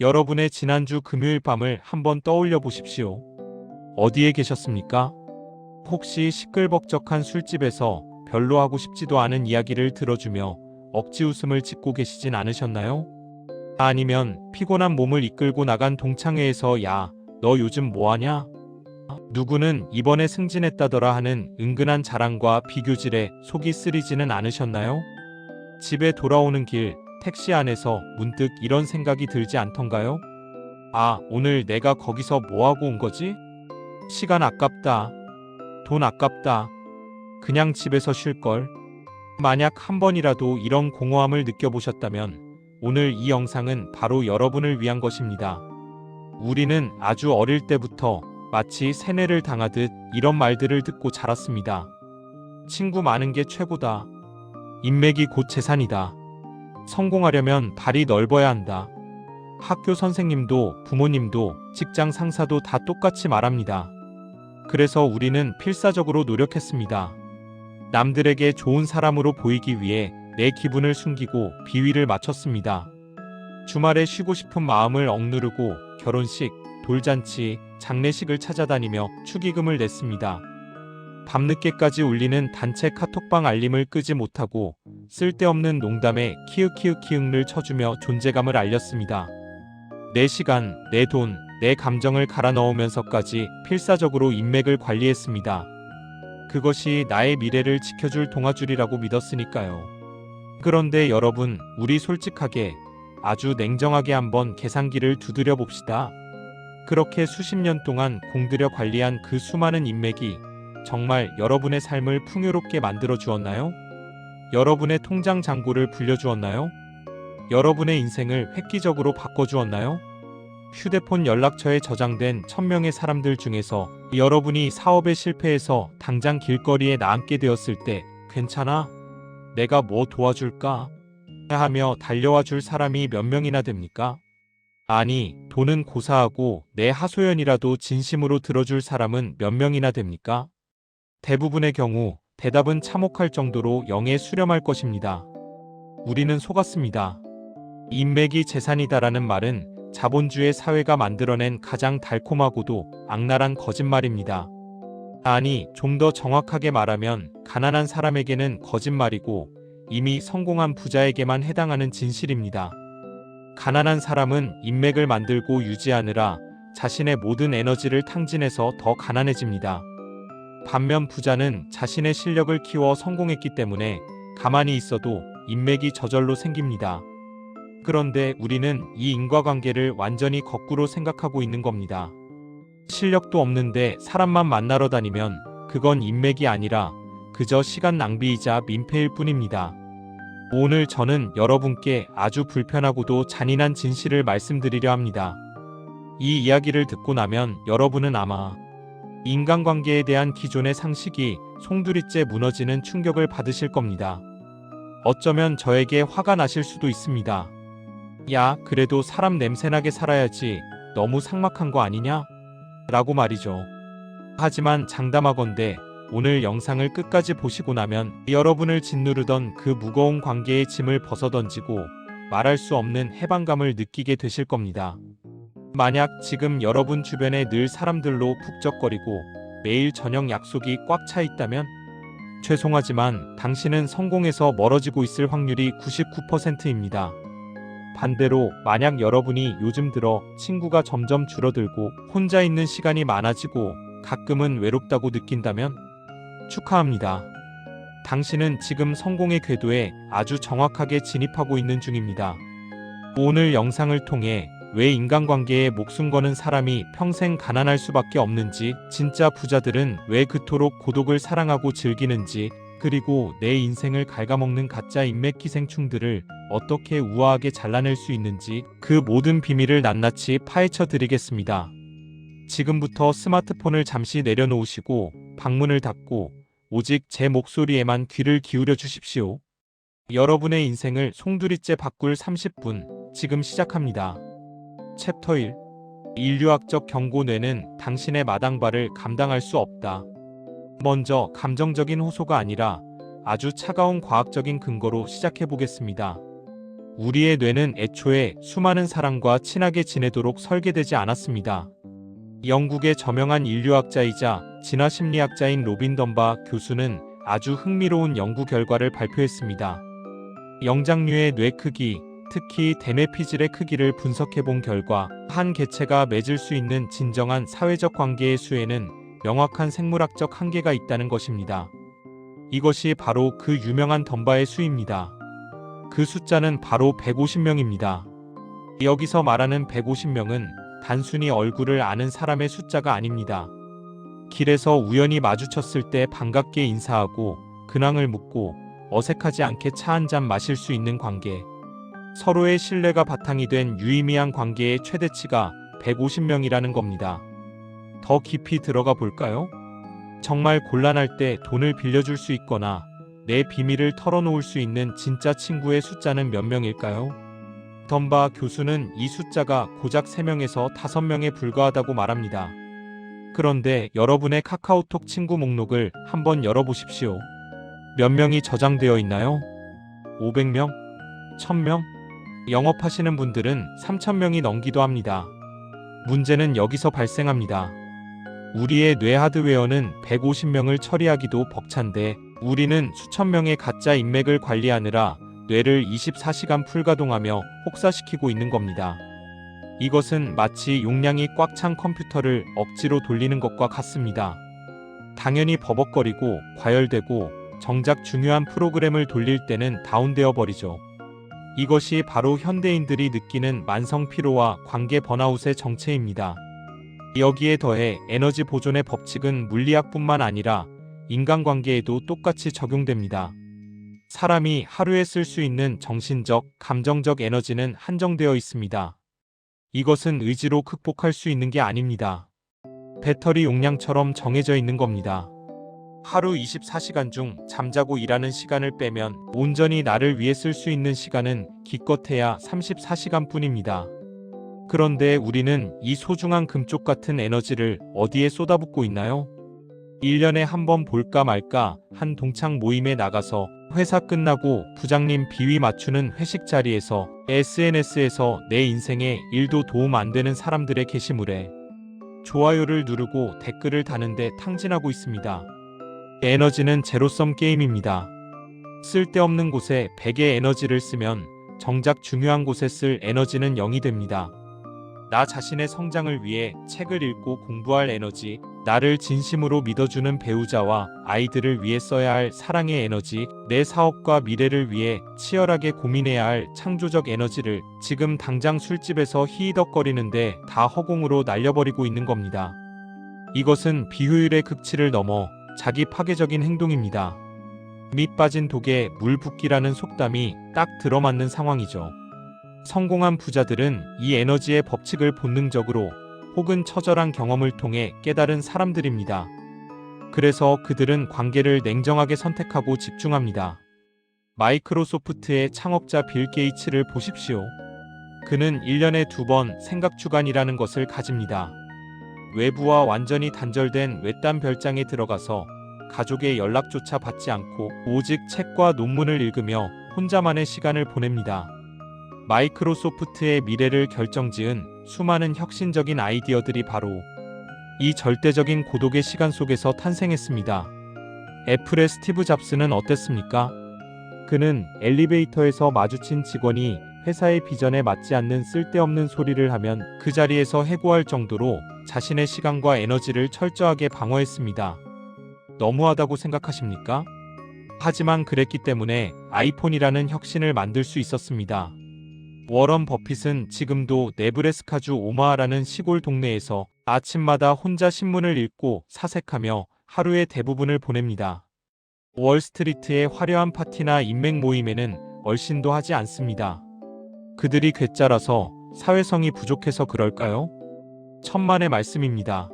여러분의 지난주 금요일 밤을 한번 떠올려 보십시오. 어디에 계셨습니까? 혹시 시끌벅적한 술집에서 별로 하고 싶지도 않은 이야기를 들어주며 억지 웃음을 짓고 계시진 않으셨나요? 아니면 피곤한 몸을 이끌고 나간 동창회에서 야, 너 요즘 뭐하냐? 누구는 이번에 승진했다더라 하는 은근한 자랑과 비교질에 속이 쓰리지는 않으셨나요? 집에 돌아오는 길, 택시 안에서 문득 이런 생각이 들지 않던가요? 아, 오늘 내가 거기서 뭐하고 온 거지? 시간 아깝다. 돈 아깝다. 그냥 집에서 쉴걸. 만약 한 번이라도 이런 공허함을 느껴보셨다면 오늘 이 영상은 바로 여러분을 위한 것입니다. 우리는 아주 어릴 때부터 마치 세뇌를 당하듯 이런 말들을 듣고 자랐습니다. 친구 많은 게 최고다. 인맥이 곧 재산이다. 성공하려면 발이 넓어야 한다. 학교 선생님도 부모님도 직장 상사도 다 똑같이 말합니다. 그래서 우리는 필사적으로 노력했습니다. 남들에게 좋은 사람으로 보이기 위해 내 기분을 숨기고 비위를 맞췄습니다. 주말에 쉬고 싶은 마음을 억누르고 결혼식, 돌잔치, 장례식을 찾아다니며 축의금을 냈습니다. 밤늦게까지 울리는 단체 카톡방 알림을 끄지 못하고 쓸데없는 농담에 키읔키읔키읔를 쳐주며 존재감을 알렸습니다. 내 시간, 내 돈, 내 감정을 갈아 넣으면서까지 필사적으로 인맥을 관리했습니다. 그것이 나의 미래를 지켜줄 동아줄이라고 믿었으니까요. 그런데 여러분, 우리 솔직하게 아주 냉정하게 한번 계산기를 두드려 봅시다. 그렇게 수십 년 동안 공들여 관리한 그 수많은 인맥이 정말 여러분의 삶을 풍요롭게 만들어 주었나요? 여러분의 통장 잔고를 불려주었나요? 여러분의 인생을 획기적으로 바꿔주었나요? 휴대폰 연락처에 저장된 1000명의 사람들 중에서 여러분이 사업에 실패해서 당장 길거리에 나앉게 되었을 때 괜찮아? 내가 뭐 도와줄까? 하며 달려와 줄 사람이 몇 명이나 됩니까? 아니, 돈은 고사하고 내 하소연이라도 진심으로 들어줄 사람은 몇 명이나 됩니까? 대부분의 경우 대답은 참혹할 정도로 영에 수렴할 것입니다. 우리는 속았습니다. 인맥이 재산이다라는 말은 자본주의 사회가 만들어낸 가장 달콤하고도 악랄한 거짓말입니다. 아니, 좀 더 정확하게 말하면 가난한 사람에게는 거짓말이고 이미 성공한 부자에게만 해당하는 진실입니다. 가난한 사람은 인맥을 만들고 유지하느라 자신의 모든 에너지를 탕진해서 더 가난해집니다. 반면 부자는 자신의 실력을 키워 성공했기 때문에 가만히 있어도 인맥이 저절로 생깁니다. 그런데 우리는 이 인과관계를 완전히 거꾸로 생각하고 있는 겁니다. 실력도 없는데 사람만 만나러 다니면 그건 인맥이 아니라 그저 시간 낭비이자 민폐일 뿐입니다. 오늘 저는 여러분께 아주 불편하고도 잔인한 진실을 말씀드리려 합니다. 이 이야기를 듣고 나면 여러분은 아마 인간관계에 대한 기존의 상식이 송두리째 무너지는 충격을 받으실 겁니다. 어쩌면 저에게 화가 나실 수도 있습니다. 야, 그래도 사람 냄새나게 살아야지 너무 삭막한 거 아니냐? 라고 말이죠. 하지만 장담하건대 오늘 영상을 끝까지 보시고 나면 여러분을 짓누르던 그 무거운 관계의 짐을 벗어던지고 말할 수 없는 해방감을 느끼게 되실 겁니다. 만약 지금 여러분 주변에 늘 사람들로 북적거리고 매일 저녁 약속이 꽉 차 있다면 죄송하지만 당신은 성공에서 멀어지고 있을 확률이 99%입니다. 반대로 만약 여러분이 요즘 들어 친구가 점점 줄어들고 혼자 있는 시간이 많아지고 가끔은 외롭다고 느낀다면 축하합니다. 당신은 지금 성공의 궤도에 아주 정확하게 진입하고 있는 중입니다. 오늘 영상을 통해 왜 인간관계에 목숨 거는 사람이 평생 가난할 수밖에 없는지, 진짜 부자들은 왜 그토록 고독을 사랑하고 즐기는지, 그리고 내 인생을 갉아먹는 가짜 인맥 기생충들을 어떻게 우아하게 잘라낼 수 있는지 그 모든 비밀을 낱낱이 파헤쳐 드리겠습니다. 지금부터 스마트폰을 잠시 내려놓으시고 방문을 닫고 오직 제 목소리에만 귀를 기울여 주십시오. 여러분의 인생을 송두리째 바꿀 30분 지금 시작합니다. 챕터 1. 인류학적 경고. 뇌는 당신의 마당발을 감당할 수 없다. 먼저 감정적인 호소가 아니라 아주 차가운 과학적인 근거로 시작해 보겠습니다. 우리의 뇌는 애초에 수많은 사람과 친하게 지내도록 설계되지 않았습니다. 영국의 저명한 인류학자이자 진화심리학자인 로빈 덤바 교수는 아주 흥미로운 연구 결과를 발표했습니다. 영장류의 뇌 크기, 특히 대뇌피질의 크기를 분석해본 결과 한 개체가 맺을 수 있는 진정한 사회적 관계의 수에는 명확한 생물학적 한계가 있다는 것입니다. 이것이 바로 그 유명한 덤바의 수입니다. 그 숫자는 바로 150명입니다. 여기서 말하는 150명은 단순히 얼굴을 아는 사람의 숫자가 아닙니다. 길에서 우연히 마주쳤을 때 반갑게 인사하고 근황을 묻고 어색하지 않게 차 한 잔 마실 수 있는 관계. 서로의 신뢰가 바탕이 된 유의미한 관계의 최대치가 150명이라는 겁니다. 더 깊이 들어가 볼까요? 정말 곤란할 때 돈을 빌려줄 수 있거나 내 비밀을 털어놓을 수 있는 진짜 친구의 숫자는 몇 명일까요? 덤바 교수는 이 숫자가 고작 3명에서 5명에 불과하다고 말합니다. 그런데 여러분의 카카오톡 친구 목록을 한번 열어보십시오. 몇 명이 저장되어 있나요? 500명? 1000명? 영업하시는 분들은 3000명이 넘기도 합니다. 문제는 여기서 발생합니다. 우리의 뇌 하드웨어는 150명을 처리하기도 벅찬데 우리는 수천 명의 가짜 인맥을 관리하느라 뇌를 24시간 풀가동하며 혹사시키고 있는 겁니다. 이것은 마치 용량이 꽉 찬 컴퓨터를 억지로 돌리는 것과 같습니다. 당연히 버벅거리고 과열되고 정작 중요한 프로그램을 돌릴 때는 다운되어 버리죠. 이것이 바로 현대인들이 느끼는 만성 피로와 관계 번아웃의 정체입니다. 여기에 더해 에너지 보존의 법칙은 물리학뿐만 아니라 인간관계에도 똑같이 적용됩니다. 사람이 하루에 쓸 수 있는 정신적, 감정적 에너지는 한정되어 있습니다. 이것은 의지로 극복할 수 있는 게 아닙니다. 배터리 용량처럼 정해져 있는 겁니다. 하루 24시간 중 잠자고 일하는 시간을 빼면 온전히 나를 위해 쓸 수 있는 시간은 기껏해야 34시간 뿐입니다. 그런데 우리는 이 소중한 금쪽 같은 에너지를 어디에 쏟아붓고 있나요? 1년에 한 번 볼까 말까 한 동창 모임에 나가서 회사 끝나고 부장님 비위 맞추는 회식 자리에서 SNS에서 내 인생에 1도 도움 안 되는 사람들의 게시물에 좋아요를 누르고 댓글을 다는데 탕진하고 있습니다. 에너지는 제로섬 게임입니다. 쓸데없는 곳에 100의 에너지를 쓰면 정작 중요한 곳에 쓸 에너지는 0이 됩니다. 나 자신의 성장을 위해 책을 읽고 공부할 에너지, 나를 진심으로 믿어주는 배우자와 아이들을 위해 써야 할 사랑의 에너지, 내 사업과 미래를 위해 치열하게 고민해야 할 창조적 에너지를 지금 당장 술집에서 히히덕거리는데 다 허공으로 날려버리고 있는 겁니다. 이것은 비효율의 극치를 넘어 자기 파괴적인 행동입니다. 밑 빠진 독에 물 붓기라는 속담이 딱 들어맞는 상황이죠. 성공한 부자들은 이 에너지의 법칙을 본능적으로 혹은 처절한 경험을 통해 깨달은 사람들입니다. 그래서 그들은 관계를 냉정하게 선택하고 집중합니다. 마이크로소프트의 창업자 빌 게이츠를 보십시오. 그는 1년에 2번 생각주간이라는 것을 가집니다. 외부와 완전히 단절된 외딴 별장에 들어가서 가족의 연락조차 받지 않고 오직 책과 논문을 읽으며 혼자만의 시간을 보냅니다. 마이크로소프트의 미래를 결정지은 수많은 혁신적인 아이디어들이 바로 이 절대적인 고독의 시간 속에서 탄생했습니다. 애플의 스티브 잡스는 어땠습니까? 그는 엘리베이터에서 마주친 직원이 회사의 비전에 맞지 않는 쓸데없는 소리를 하면 그 자리에서 해고할 정도로 자신의 시간과 에너지를 철저하게 방어했습니다. 너무하다고 생각하십니까? 하지만 그랬기 때문에 아이폰이라는 혁신을 만들 수 있었습니다. 워런 버핏은 지금도 네브래스카주 오마하라는 시골 동네에서 아침마다 혼자 신문을 읽고 사색하며 하루의 대부분을 보냅니다. 월스트리트의 화려한 파티나 인맥 모임에는 얼씬도 하지 않습니다. 그들이 괴짜라서 사회성이 부족해서 그럴까요? 천만의 말씀입니다.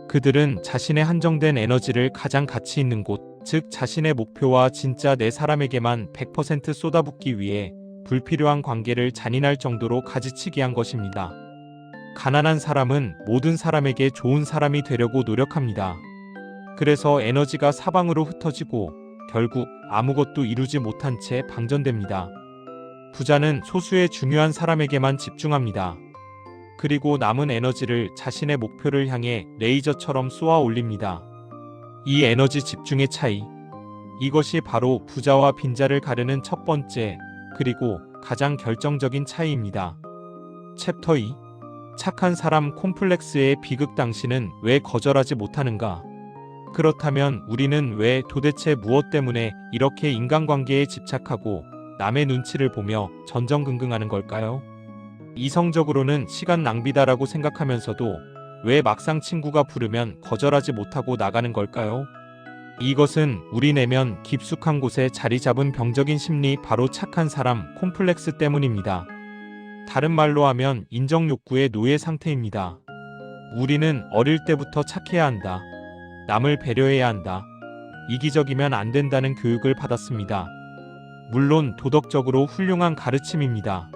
그들은 자신의 한정된 에너지를 가장 가치 있는 곳, 즉 자신의 목표와 진짜 내 사람에게만 100% 쏟아붓기 위해 불필요한 관계를 잔인할 정도로 가지치기 한 것입니다. 가난한 사람은 모든 사람에게 좋은 사람이 되려고 노력합니다. 그래서 에너지가 사방으로 흩어지고 결국 아무것도 이루지 못한 채 방전됩니다. 부자는 소수의 중요한 사람에게만 집중합니다. 그리고 남은 에너지를 자신의 목표를 향해 레이저처럼 쏘아 올립니다. 이 에너지 집중의 차이. 이것이 바로 부자와 빈자를 가르는 첫 번째, 그리고 가장 결정적인 차이입니다. 챕터 2. 착한 사람 콤플렉스의 비극. 당신은 왜 거절하지 못하는가? 그렇다면 우리는 왜 도대체 무엇 때문에 이렇게 인간관계에 집착하고 남의 눈치를 보며 전전긍긍하는 걸까요? 이성적으로는 시간 낭비다라고 생각하면서도 왜 막상 친구가 부르면 거절하지 못하고 나가는 걸까요? 이것은 우리 내면 깊숙한 곳에 자리 잡은 병적인 심리, 바로 착한 사람 콤플렉스 때문입니다. 다른 말로 하면 인정 욕구의 노예 상태입니다. 우리는 어릴 때부터 착해야 한다, 남을 배려해야 한다, 이기적이면 안 된다는 교육을 받았습니다. 물론 도덕적으로 훌륭한 가르침입니다.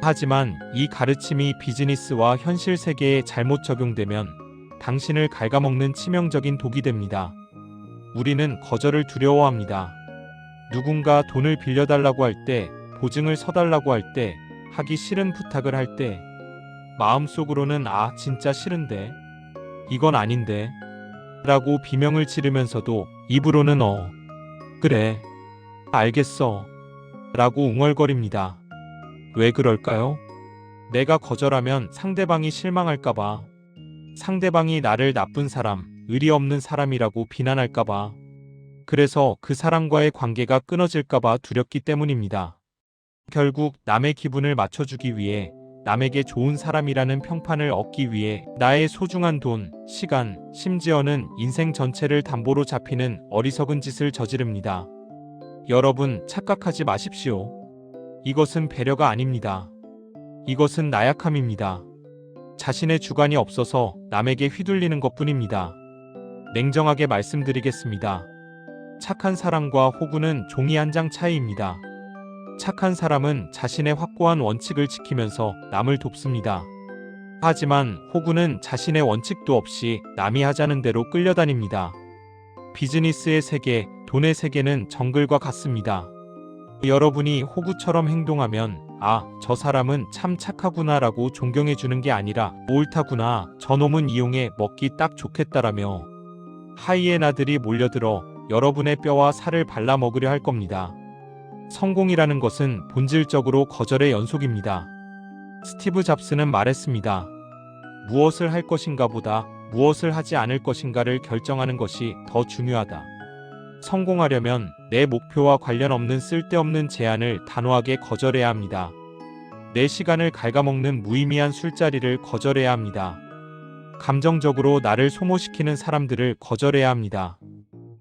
하지만 이 가르침이 비즈니스와 현실 세계에 잘못 적용되면 당신을 갉아먹는 치명적인 독이 됩니다. 우리는 거절을 두려워합니다. 누군가 돈을 빌려달라고 할 때, 보증을 서달라고 할 때, 하기 싫은 부탁을 할 때, 마음속으로는 아, 진짜 싫은데, 이건 아닌데 라고 비명을 지르면서도 입으로는 그래, 알겠어 라고 웅얼거립니다. 왜 그럴까요? 내가 거절하면 상대방이 실망할까봐, 상대방이 나를 나쁜 사람, 의리 없는 사람이라고 비난할까봐, 그래서 그 사람과의 관계가 끊어질까봐 두렵기 때문입니다. 결국 남의 기분을 맞춰주기 위해, 남에게 좋은 사람이라는 평판을 얻기 위해 나의 소중한 돈, 시간, 심지어는 인생 전체를 담보로 잡히는 어리석은 짓을 저지릅니다. 여러분, 착각하지 마십시오. 이것은 배려가 아닙니다. 이것은 나약함입니다. 자신의 주관이 없어서 남에게 휘둘리는 것뿐입니다. 냉정하게 말씀드리겠습니다. 착한 사람과 호구는 종이 한 장 차이입니다. 착한 사람은 자신의 확고한 원칙을 지키면서 남을 돕습니다. 하지만 호구는 자신의 원칙도 없이 남이 하자는 대로 끌려다닙니다. 비즈니스의 세계, 돈의 세계는 정글과 같습니다. 여러분이 호구처럼 행동하면 아, 저 사람은 참 착하구나라고 존경해주는 게 아니라 옳다구나, 저놈은 이용해 먹기 딱 좋겠다라며 하이에나들이 몰려들어 여러분의 뼈와 살을 발라먹으려 할 겁니다. 성공이라는 것은 본질적으로 거절의 연속입니다. 스티브 잡스는 말했습니다. 무엇을 할 것인가 보다 무엇을 하지 않을 것인가를 결정하는 것이 더 중요하다. 성공하려면 내 목표와 관련 없는 쓸데없는 제안을 단호하게 거절해야 합니다. 내 시간을 갉아먹는 무의미한 술자리를 거절해야 합니다. 감정적으로 나를 소모시키는 사람들을 거절해야 합니다.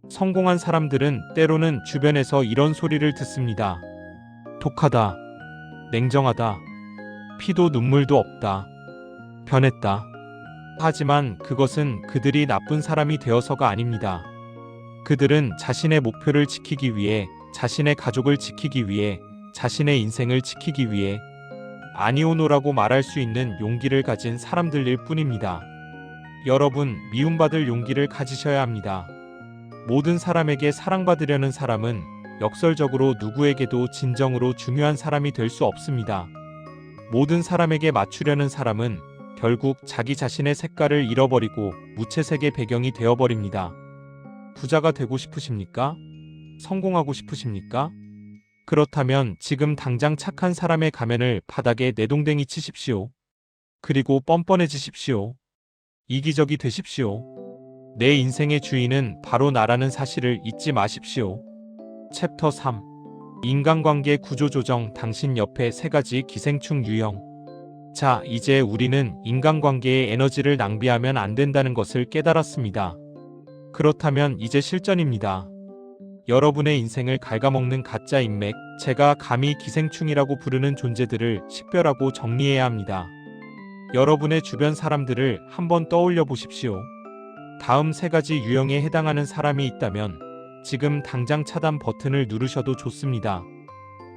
성공한 사람들은 때로는 주변에서 이런 소리를 듣습니다. 독하다, 냉정하다, 피도 눈물도 없다, 변했다. 하지만 그것은 그들이 나쁜 사람이 되어서가 아닙니다. 그들은 자신의 목표를 지키기 위해, 자신의 가족을 지키기 위해, 자신의 인생을 지키기 위해 아니오노라고 말할 수 있는 용기를 가진 사람들일 뿐입니다. 여러분, 미움받을 용기를 가지셔야 합니다. 모든 사람에게 사랑받으려는 사람은 역설적으로 누구에게도 진정으로 중요한 사람이 될 수 없습니다. 모든 사람에게 맞추려는 사람은 결국 자기 자신의 색깔을 잃어버리고 무채색의 배경이 되어버립니다. 부자가 되고 싶으십니까? 성공하고 싶으십니까? 그렇다면 지금 당장 착한 사람의 가면을 바닥에 내동댕이 치십시오. 그리고 뻔뻔해지십시오. 이기적이 되십시오. 내 인생의 주인은 바로 나라는 사실을 잊지 마십시오. 챕터 3. 인간관계 구조조정. 당신 옆에 3가지 기생충 유형. 자, 이제 우리는 인간관계에 에너지를 낭비하면 안 된다는 것을 깨달았습니다. 그렇다면 이제 실전입니다. 여러분의 인생을 갉아먹는 가짜 인맥, 제가 감히 기생충이라고 부르는 존재들을 식별하고 정리해야 합니다. 여러분의 주변 사람들을 한번 떠올려 보십시오. 다음 3가지 유형에 해당하는 사람이 있다면 지금 당장 차단 버튼을 누르셔도 좋습니다.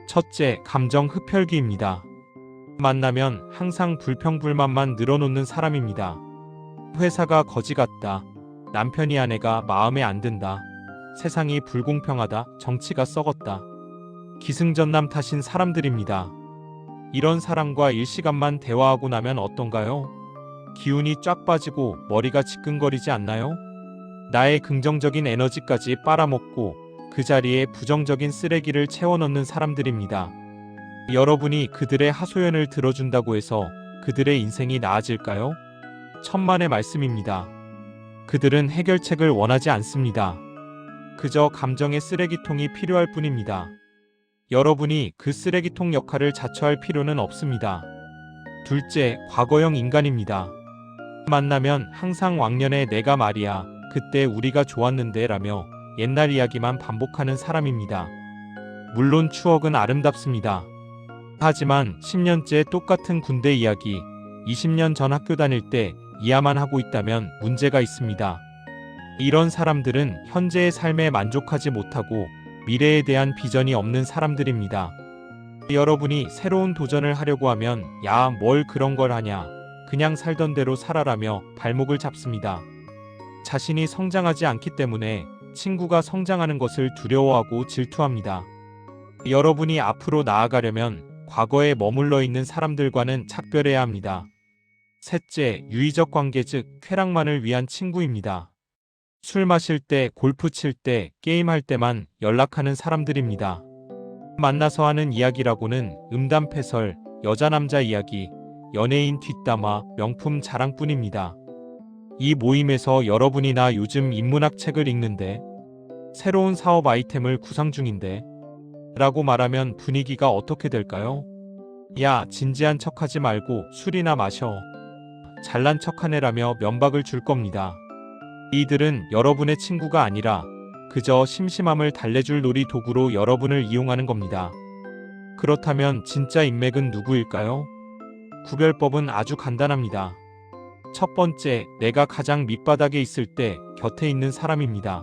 첫째, 감정 흡혈귀입니다. 만나면 항상 불평불만만 늘어놓는 사람입니다. 회사가 거지 같다, 남편이 아내가 마음에 안 든다, 세상이 불공평하다, 정치가 썩었다. 기승전남 탓인 사람들입니다. 이런 사람과 일시간만 대화하고 나면 어떤가요? 기운이 쫙 빠지고 머리가 지끈거리지 않나요? 나의 긍정적인 에너지까지 빨아먹고 그 자리에 부정적인 쓰레기를 채워넣는 사람들입니다. 여러분이 그들의 하소연을 들어준다고 해서 그들의 인생이 나아질까요? 천만의 말씀입니다. 그들은 해결책을 원하지 않습니다. 그저 감정의 쓰레기통이 필요할 뿐입니다. 여러분이 그 쓰레기통 역할을 자처할 필요는 없습니다. 둘째, 과거형 인간입니다. 만나면 항상 왕년에 내가 말이야, 그때 우리가 좋았는데 라며 옛날 이야기만 반복하는 사람입니다. 물론 추억은 아름답습니다. 하지만 10년째 똑같은 군대 이야기, 20년 전 학교 다닐 때 이야만 하고 있다면 문제가 있습니다. 이런 사람들은 현재의 삶에 만족하지 못하고 미래에 대한 비전이 없는 사람들입니다. 여러분이 새로운 도전을 하려고 하면 야, 뭘 그런 걸 하냐, 그냥 살던 대로 살아라며 발목을 잡습니다. 자신이 성장하지 않기 때문에 친구가 성장하는 것을 두려워하고 질투합니다. 여러분이 앞으로 나아가려면 과거에 머물러 있는 사람들과는 작별해야 합니다. 셋째, 유의적 관계 즉 쾌락만을 위한 친구입니다. 술 마실 때, 골프 칠 때, 게임할 때만 연락하는 사람들입니다. 만나서 하는 이야기라고는 음담패설, 여자 남자 이야기, 연예인 뒷담화, 명품 자랑뿐입니다. 이 모임에서 여러분이 나 요즘 인문학 책을 읽는데, 새로운 사업 아이템을 구상 중인데 라고 말하면 분위기가 어떻게 될까요? 야, 진지한 척하지 말고 술이나 마셔. 잘난 척하네라며 면박을 줄 겁니다. 이들은 여러분의 친구가 아니라 그저 심심함을 달래줄 놀이 도구로 여러분을 이용하는 겁니다. 그렇다면 진짜 인맥은 누구일까요? 구별법은 아주 간단합니다. 첫 번째, 내가 가장 밑바닥에 있을 때 곁에 있는 사람입니다.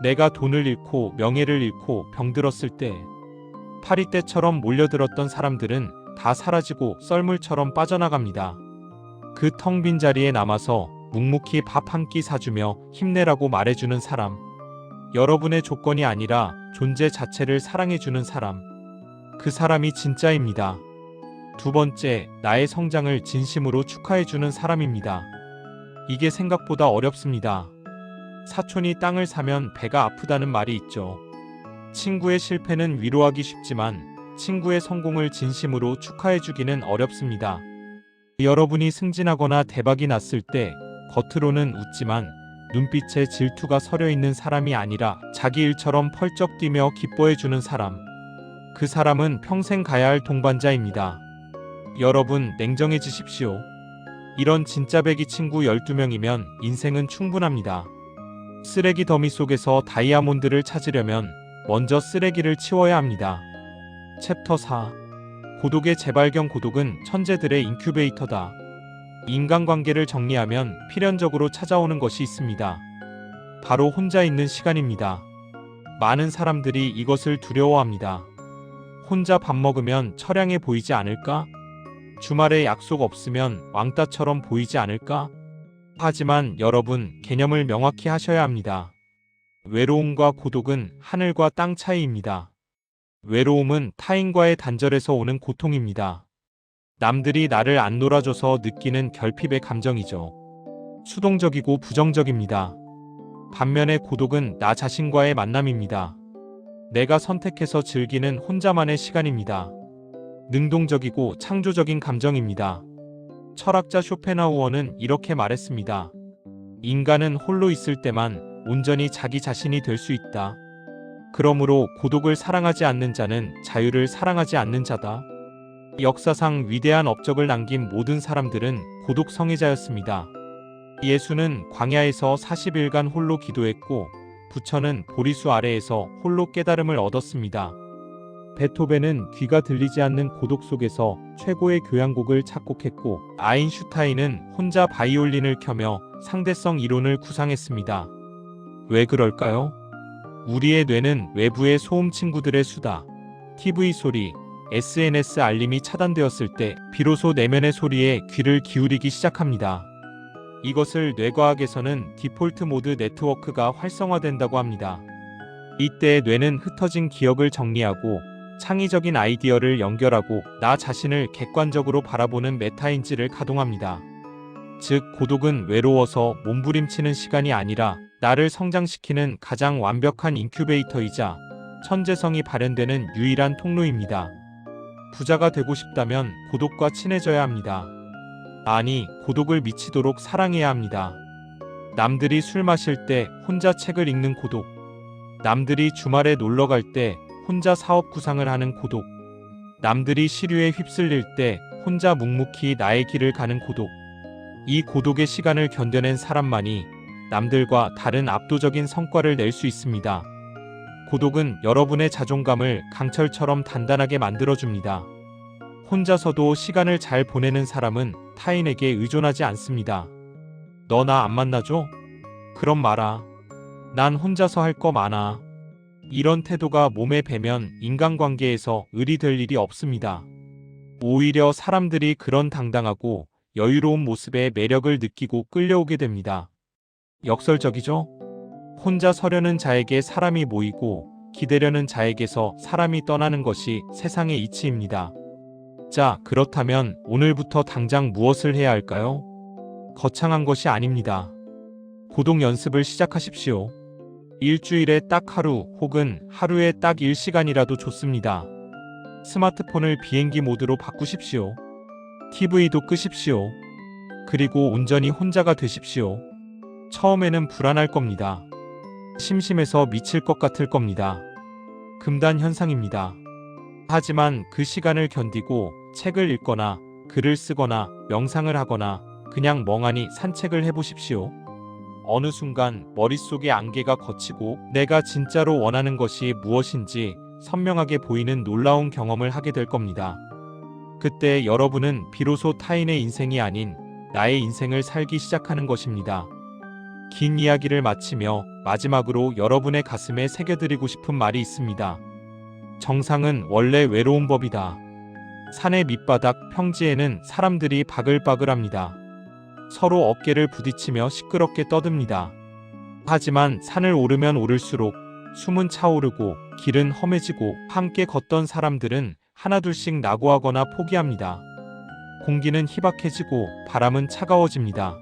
내가 돈을 잃고 명예를 잃고 병들었을 때 파리떼처럼 몰려들었던 사람들은 다 사라지고 썰물처럼 빠져나갑니다. 그 텅 빈 자리에 남아서 묵묵히 밥 한 끼 사주며 힘내라고 말해주는 사람. 여러분의 조건이 아니라 존재 자체를 사랑해주는 사람. 그 사람이 진짜입니다. 두 번째, 나의 성장을 진심으로 축하해주는 사람입니다. 이게 생각보다 어렵습니다. 사촌이 땅을 사면 배가 아프다는 말이 있죠. 친구의 실패는 위로하기 쉽지만 친구의 성공을 진심으로 축하해주기는 어렵습니다. 여러분이 승진하거나 대박이 났을 때 겉으로는 웃지만 눈빛에 질투가 서려있는 사람이 아니라 자기 일처럼 펄쩍 뛰며 기뻐해주는 사람. 그 사람은 평생 가야 할 동반자입니다. 여러분, 냉정해지십시오. 이런 진짜 배기 친구 12명이면 인생은 충분합니다. 쓰레기 더미 속에서 다이아몬드를 찾으려면 먼저 쓰레기를 치워야 합니다. 챕터 4. 고독의 재발견. 고독은 천재들의 인큐베이터다. 인간관계를 정리하면 필연적으로 찾아오는 것이 있습니다. 바로 혼자 있는 시간입니다. 많은 사람들이 이것을 두려워합니다. 혼자 밥 먹으면 처량해 보이지 않을까? 주말에 약속 없으면 왕따처럼 보이지 않을까? 하지만 여러분, 개념을 명확히 하셔야 합니다. 외로움과 고독은 하늘과 땅 차이입니다. 외로움은 타인과의 단절에서 오는 고통입니다. 남들이 나를 안 놀아줘서 느끼는 결핍의 감정이죠. 수동적이고 부정적입니다. 반면에 고독은 나 자신과의 만남입니다. 내가 선택해서 즐기는 혼자만의 시간입니다. 능동적이고 창조적인 감정입니다. 철학자 쇼펜하우어는 이렇게 말했습니다. 인간은 홀로 있을 때만 온전히 자기 자신이 될 수 있다. 그러므로 고독을 사랑하지 않는 자는 자유를 사랑하지 않는 자다. 역사상 위대한 업적을 남긴 모든 사람들은 고독 성애자였습니다. 예수는 광야에서 40일간 홀로 기도했고 부처는 보리수 아래에서 홀로 깨달음을 얻었습니다. 베토벤은 귀가 들리지 않는 고독 속에서 최고의 교향곡을 작곡했고 아인슈타인은 혼자 바이올린을 켜며 상대성 이론을 구상했습니다. 왜 그럴까요? 우리의 뇌는 외부의 소음 친구들의 수다, TV 소리, SNS 알림이 차단되었을 때 비로소 내면의 소리에 귀를 기울이기 시작합니다. 이것을 뇌과학에서는 디폴트 모드 네트워크가 활성화된다고 합니다. 이때 뇌는 흩어진 기억을 정리하고 창의적인 아이디어를 연결하고 나 자신을 객관적으로 바라보는 메타인지를 가동합니다. 즉, 고독은 외로워서 몸부림치는 시간이 아니라 나를 성장시키는 가장 완벽한 인큐베이터이자 천재성이 발현되는 유일한 통로입니다. 부자가 되고 싶다면 고독과 친해져야 합니다. 아니, 고독을 미치도록 사랑해야 합니다. 남들이 술 마실 때 혼자 책을 읽는 고독. 남들이 주말에 놀러 갈 때 혼자 사업 구상을 하는 고독. 남들이 시류에 휩쓸릴 때 혼자 묵묵히 나의 길을 가는 고독. 이 고독의 시간을 견뎌낸 사람만이 남들과 다른 압도적인 성과를 낼 수 있습니다. 고독은 여러분의 자존감을 강철처럼 단단하게 만들어줍니다. 혼자서도 시간을 잘 보내는 사람은 타인에게 의존하지 않습니다. 너 나 안 만나줘? 그럼 마라. 난 혼자서 할 거 많아. 이런 태도가 몸에 배면 인간관계에서 의리 될 일이 없습니다. 오히려 사람들이 그런 당당하고 여유로운 모습에 매력을 느끼고 끌려오게 됩니다. 역설적이죠? 혼자 서려는 자에게 사람이 모이고 기대려는 자에게서 사람이 떠나는 것이 세상의 이치입니다. 자, 그렇다면 오늘부터 당장 무엇을 해야 할까요? 거창한 것이 아닙니다. 고독 연습을 시작하십시오. 일주일에 딱 하루 혹은 하루에 딱 1시간이라도 좋습니다. 스마트폰을 비행기 모드로 바꾸십시오. TV도 끄십시오. 그리고 온전히 혼자가 되십시오. 처음에는 불안할 겁니다. 심심해서 미칠 것 같을 겁니다. 금단 현상입니다. 하지만 그 시간을 견디고 책을 읽거나 글을 쓰거나 명상을 하거나 그냥 멍하니 산책을 해보십시오. 어느 순간 머릿속의 안개가 걷히고 내가 진짜로 원하는 것이 무엇인지 선명하게 보이는 놀라운 경험을 하게 될 겁니다. 그때 여러분은 비로소 타인의 인생이 아닌 나의 인생을 살기 시작하는 것입니다. 긴 이야기를 마치며 마지막으로 여러분의 가슴에 새겨드리고 싶은 말이 있습니다. 정상은 원래 외로운 법이다. 산의 밑바닥 평지에는 사람들이 바글바글합니다. 서로 어깨를 부딪히며 시끄럽게 떠듭니다. 하지만 산을 오르면 오를수록 숨은 차오르고 길은 험해지고 함께 걷던 사람들은 하나둘씩 낙오하거나 포기합니다. 공기는 희박해지고 바람은 차가워집니다.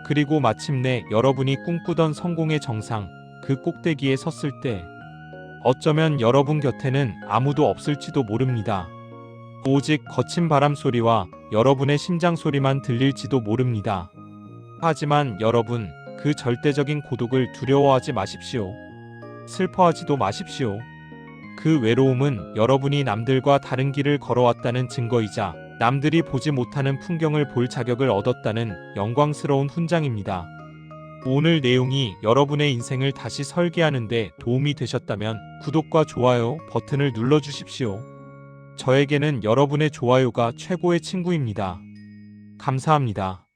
그리고 마침내 여러분이 꿈꾸던 성공의 정상, 그 꼭대기에 섰을 때 어쩌면 여러분 곁에는 아무도 없을지도 모릅니다. 오직 거친 바람 소리와 여러분의 심장 소리만 들릴지도 모릅니다. 하지만 여러분, 그 절대적인 고독을 두려워하지 마십시오. 슬퍼하지도 마십시오. 그 외로움은 여러분이 남들과 다른 길을 걸어왔다는 증거이자 남들이 보지 못하는 풍경을 볼 자격을 얻었다는 영광스러운 훈장입니다. 오늘 내용이 여러분의 인생을 다시 설계하는 데 도움이 되셨다면 구독과 좋아요 버튼을 눌러주십시오. 저에게는 여러분의 좋아요가 최고의 친구입니다. 감사합니다.